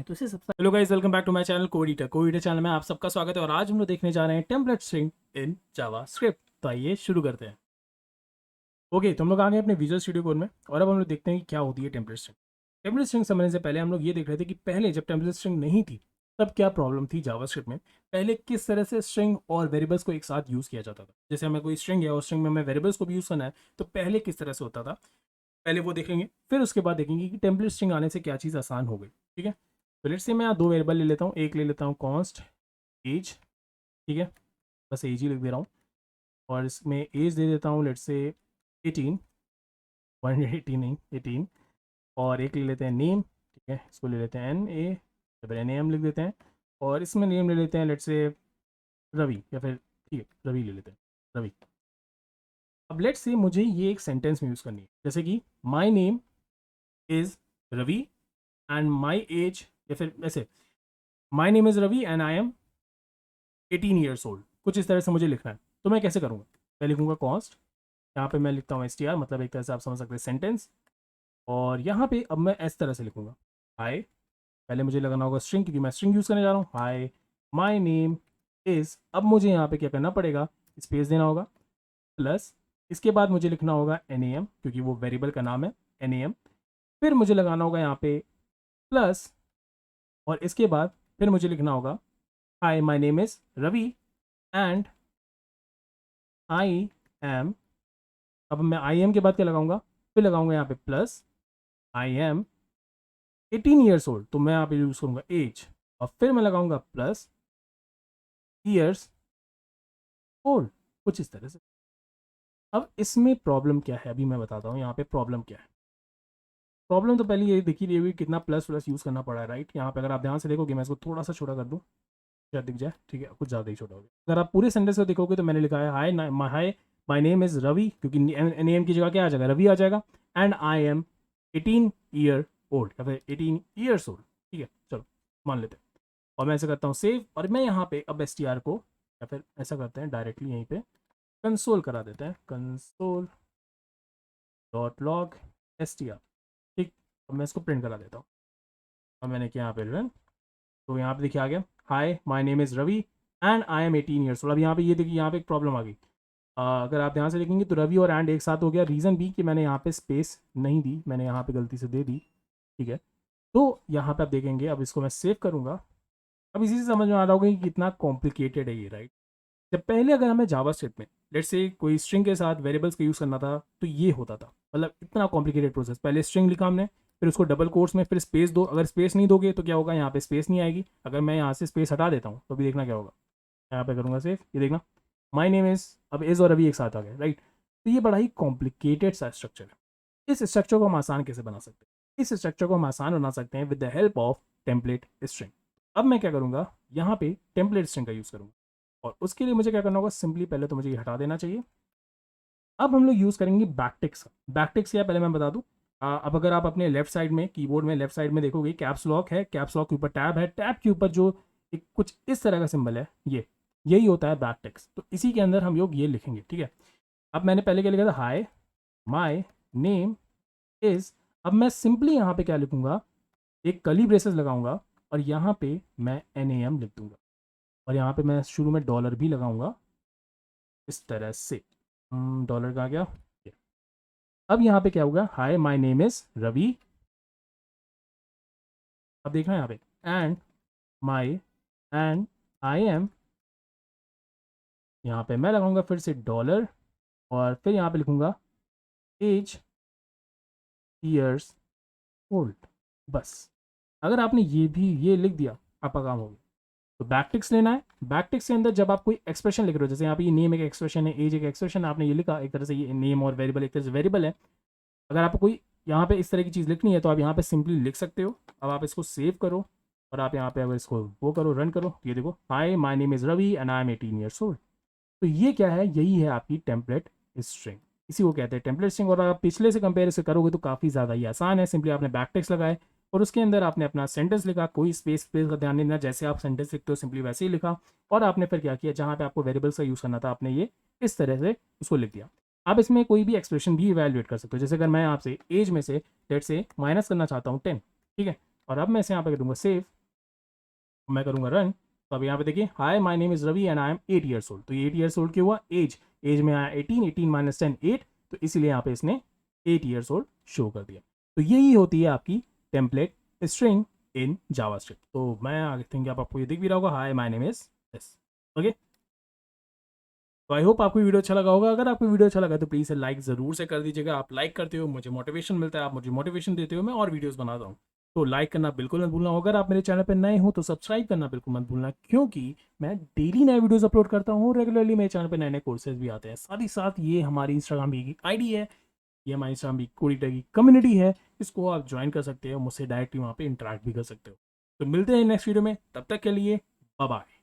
तो इसे सबसे hello guys, welcome back to my channel code channel में आप सबका स्वागत है। और आज हम लोग देखने जा रहे हैं टेम्पलेट स्ट्रिंग इन जावास्क्रिप्ट। तो आइए शुरू करते हैं। ओके, तो हम लोग आ गए अपने विजुअल स्टूडियो कोड में और अब हम लोग देखते हैं कि क्या होती है टेम्पलेट स्ट्रिंग। टेम्पलेट स्ट्रिंग समझने से पहले हम लोग ये देख रहे थे कि पहले जब टेम्पलेट स्ट्रिंग नहीं थी तब क्या प्रॉब्लम थी जावास्क्रिप्ट में। पहले किस तरह से स्ट्रिंग और वेरिएबल्स को एक साथ यूज़ किया जाता था। जैसे हमें कोई स्ट्रिंग है और स्ट्रिंग में हमें वेरिएबल्स को भी यूज़ करना है तो पहले किस तरह से होता था, पहले वो देखेंगे। फिर उसके बाद देखेंगे कि टेम्पलेट स्ट्रिंग आने से क्या चीज़ आसान हो गई। ठीक है, तो लेट्स से मैं यहाँ दो वेरिएबल ले लेता हूँ। एक ले लेता हूँ कॉन्स्ट एज, ठीक है, बस एज ही लिख दे रहा हूँ। और इसमें एज दे देता हूँ लेट्स से 18, 180 नहीं 18। और एक ले लेते हैं नेम, ठीक है, इसको ले लेते हैं एन ए या फिर NAM लिख देते हैं। और इसमें नेम ले लेते हैं लेट्स से रवि, या फिर ठीक है रवि ले लेते हैं, रवि। अब लेट्स से मुझे ये एक सेंटेंस में यूज़ करनी है, जैसे कि my name is Ravi and my age, या फिर ऐसे my name is Ravi and I am 18 years old. कुछ इस तरह से मुझे लिखना है। तो मैं कैसे करूँगा, मैं लिखूँगा कॉस्ट, यहाँ पे मैं लिखता हूँ str, मतलब एक तरह से आप समझ सकते हैं सेंटेंस। और यहाँ पे अब मैं इस तरह से लिखूँगा हाय, पहले मुझे लगाना होगा स्ट्रिंग क्योंकि मैं स्ट्रिंग यूज़ करने जा रहा हूँ। हाय माई नेम इज़, अब मुझे यहाँ पे क्या करना पड़ेगा, स्पेस देना होगा, प्लस इसके बाद मुझे लिखना होगा NAM क्योंकि वो वेरिएबल का नाम है NAM। फिर मुझे लगाना होगा यहाँ पे प्लस, और इसके बाद फिर मुझे लिखना होगा hi my name is Ravi and I am. अब मैं आई एम के बाद क्या लगाऊंगा, फिर लगाऊंगा यहाँ पे plus I am 18 years old, तो मैं यहाँ पे यूज़ करूँगा एज, और फिर मैं लगाऊंगा प्लस ईयर्स ओल्ड, कुछ इस तरह से। अब इसमें प्रॉब्लम क्या है, अभी मैं बताता हूँ यहाँ पे प्रॉब्लम क्या है। प्रॉब्लम तो पहले ये देखिए रही हुई कितना प्लस प्लस यूज़ करना पड़ा है, राइट। यहाँ पे अगर आप ध्यान से देखोगे, मैं इसको थोड़ा सा छोटा कर दूँ, शायद दिख जाए, ठीक है, कुछ ज़्यादा ही छोटा हो गया। अगर आप पूरे सेंटेंस को देखोगे तो मैंने लिखा है हाय हाय माई नेम इज़ रवि, क्योंकि नेम की जगह क्या आ जाएगा, रवि आ जाएगा, and I am 18 year old, या फिर 18 ईयर्स ओल्ड। ठीक है, चलो मान लेते हैं। और मैं ऐसा करता हूँ सेव, और मैं यहाँ पे अब str को, या फिर ऐसा करते हैं डायरेक्टली यहीं पे कंसोल करा देते हैं, कंसोल डॉट लॉग str। ठीक, अब मैं इसको प्रिंट करा देता हूँ। और मैंने किया यहाँ पे रन, तो यहाँ पे देखिए आ गया hi my name is Ravi and I am 18 years old. अब यहाँ पे ये देखिए यहाँ पे एक प्रॉब्लम आ गई। अगर आप ध्यान से देखेंगे तो रवि और एंड एक साथ हो गया। रीज़न भी कि मैंने यहाँ पे स्पेस नहीं दी, मैंने यहाँ पे गलती से दे दी, ठीक है। तो यहाँ पे आप देखेंगे, अब इसको मैं सेव करूँगा। अब इसी से समझ में आ रहा होगा कि कितना कॉम्प्लिकेटेड है ये, राइट। जब पहले अगर हमें जावास्क्रिप्ट में लेट्स से कोई स्ट्रिंग के साथ वेरिएबल्स का यूज़ करना था तो ये होता था, मतलब इतना कॉम्प्लिकेटेड प्रोसेस। पहले स्ट्रिंग लिखा हमने, फिर उसको डबल कोट्स में, फिर स्पेस दो। अगर स्पेस नहीं दोगे तो क्या होगा, यहाँ पे स्पेस नहीं आएगी। अगर मैं यहाँ से स्पेस हटा देता हूँ तो अभी देखना क्या होगा, यहाँ पे करूँगा सेव, ये देखना माई नेम इज़, अब इज़ और अभी एक साथ आ गए, राइट। तो ये बड़ा ही कॉम्प्लिकेटेड सा स्ट्रक्चर है। इस स्ट्रक्चर को हम आसान कैसे बना सकते हैं, इस स्ट्रक्चर को हम आसान बना सकते हैं with the help of template string. अब मैं क्या करूँगा, यहाँ पे टेम्पलेट स्ट्रिंग का यूज़ करूँगा, और उसके लिए मुझे क्या करना होगा, सिंपली पहले तो मुझे ये हटा देना चाहिए। अब हम लोग यूज़ करेंगे बैकटिक्स का। बैकटिक्स क्या है पहले मैं बता दूँ। अब अगर आप अपने लेफ्ट साइड में, कीबोर्ड में लेफ्ट साइड में देखोगे, कैप्स लॉक है, कैप्स लॉक के ऊपर टैब है, टैब के ऊपर जो एक कुछ इस तरह का सिंबल है, ये यही होता है बैकटिक्स। तो इसी के अंदर हम लोग ये लिखेंगे, ठीक है। अब मैंने पहले क्या लिखा था, हाय माई नेम इज़। अब मैं सिंपली यहाँ पे क्या लिखूँगा, एक कर्ली ब्रेसेस लगाऊंगा, और यहाँ पे मैं NAM लिख दूंगा, और यहाँ पे मैं शुरू में डॉलर भी लगाऊंगा इस तरह से। डॉलर का आ गया। अब यहाँ पे क्या होगा, hi my name is Ravi. अब देखना यहाँ पे and my and I am, यहाँ पे मैं लगाऊंगा फिर से डॉलर, और फिर यहाँ पे लिखूंगा एज ईयर्स ओल्ड। बस अगर आपने ये लिख दिया, आपका काम हो गया। तो बैकटिक्स लेना है। बैकटिक्स के अंदर जब आप कोई एक्सप्रेशन लिख रहे हो, जैसे यहाँ पे ये नेम एक एक्सप्रेशन है, एज एक एक्सप्रेशन है, आपने ये लिखा एक तरह से, ये नेम और वेरिएबल एक तरह से वेरिएबल है। अगर आपको कोई यहाँ पे इस तरह की चीज़ लिखनी है तो आप यहाँ पे सिंपली लिख सकते हो। अब आप इसको सेव करो, और आप यहाँ पे अगर इसको वो करो, रन करो, ये देखो hi my name is Ravi and I am 18 years old. तो ये क्या है, यही है आपकी टेम्पलेट स्ट्रिंग, इसी को कहते हैं टेम्पलेट स्ट्रिंग। और आप पिछले से कंपेयर से करोगे तो काफ़ी ज़्यादा ही आसान है। सिंपली आपने बैकटेक्स्ट लगाए और उसके अंदर आपने अपना सेंटेंस लिखा, कोई स्पेस स्पेस का ध्यान नहीं देना, जैसे आप सेंटेंस लिखते हो सिंपली वैसे ही लिखा। और आपने फिर क्या किया, जहाँ पे आपको वेरिएबल्स का यूज़ करना था आपने ये इस तरह से उसको लिख दिया। आप इसमें कोई भी एक्सप्रेशन भी इवैल्यूएट कर सकते हो। जैसे अगर मैं आपसे एज में से लेट से माइनस करना चाहता हूँ 10, ठीक है, और अब मैं इसे यहाँ पे कर दूँगा सेव, मैं करूँगा रन, तो अब यहाँ पे देखिए hi my name is Ravi and I am 8 years old. तो ये 8 ईयर्स ओल्ड क्यों हुआ, एज में आया 18, 18 माइनस 10 8, तो इसीलिए यहाँ पे इसने 8 ईयर्स ओल्ड शो कर दिया। तो यही होती है आपकी टेम्पलेट स्ट्रिंग इन जावास्क्रिप्ट। तो मैं आई थिंक आपको ये दिख भी रहा होगा, hi my name is this. Okay, तो आई होप आपको वीडियो अच्छा लगा होगा। अगर आपको वीडियो अच्छा लगा तो प्लीज़ लाइक ज़रूर से कर दीजिएगा। आप लाइक करते हो मुझे मोटिवेशन मिलता है, आप मुझे मोटिवेशन देते हो, मैं और वीडियोस बनाता हूँ। तो लाइक करना बिल्कुल मत भूलना। अगर आप मेरे चैनल पर नए हो तो सब्सक्राइब करना बिल्कुल मत भूलना, क्योंकि मैं डेली नए वीडियोस अपलोड करता हूँ। रेगुलरली मेरे चैनल पर नए नए कोर्सेज भी आते हैं। साथ ही साथ ये हमारी इंस्टाग्राम की आईडी है, ये हमारी इंस्टाग्राम की कोडिटर की कम्युनिटी है, इसको आप ज्वाइन कर सकते हो, मुझसे डायरेक्टली वहाँ पे इंटरेक्ट भी कर सकते हो। तो मिलते हैं नेक्स्ट वीडियो में, तब तक के लिए बाय बाय।